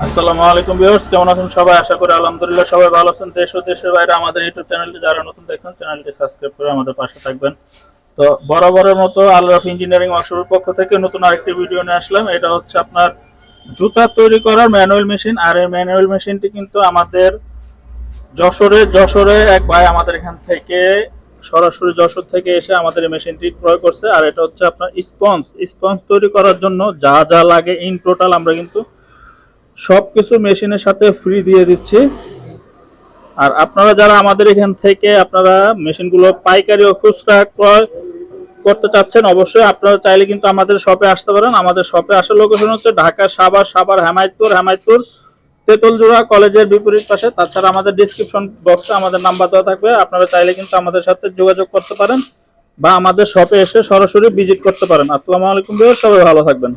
আসসালামু আলাইকুম ভিউয়ার্স, কেমন আছেন সবাই? আশা করি আলহামদুলিল্লাহ সবাই ভালো আছেন। দেশ ও দেশের বাইরে আমাদের ইউটিউব চ্যানেলটি যারা নতুন দেখছেন চ্যানেলটি সাবস্ক্রাইব করে আমাদের পাশে থাকবেন। তো বরাবরের মতো আলরাফ ইঞ্জিনিয়ারিং ওয়ার্কশপের পক্ষ থেকে নতুন আরেকটি ভিডিও নিয়ে আসলাম। এটা হচ্ছে আপনার জুতা তৈরি করার ম্যানুয়াল মেশিন। আর এই ম্যানুয়াল মেশিনটি কিন্তু আমাদের যশোরে এক ভাই আমাদের এখান থেকে সরাসরি যশোর থেকে এসে আমাদের এই মেশিনটি ক্রয় করছে। আর এটা হচ্ছে আপনার স্পঞ্জ তৈরি করার জন্য যা যা লাগে ইন টোটাল আমরা কিন্তু সবকিছু মেশিনের সাথে ফ্রি দিয়ে দিচ্ছি। আর আপনারা যারা আমাদের এখান থেকে আপনারা মেশিনগুলো পাইকারি ও খুচরা ক্রয় করতে চাচ্ছেন, অবশ্যই আপনারা চাইলে কিন্তু আমাদের শপে আসতে পারেন। আমাদের শপে আসার লোকেশন হচ্ছে ঢাকা সাভার হেমায়তপুর তেতুলজোড়া কলেজের বিপরীত পাশে। তাছাড়া আমাদের ডিসক্রিপশন বক্সে আমাদের নাম্বার দেওয়া থাকবে, আপনারা চাইলে কিন্তু আমাদের সাথে যোগাযোগ করতে পারেন বা আমাদের শপে এসে সরাসরি ভিজিট করতে পারেন। আসসালামু আলাইকুম, সবাই ভালো থাকবেন।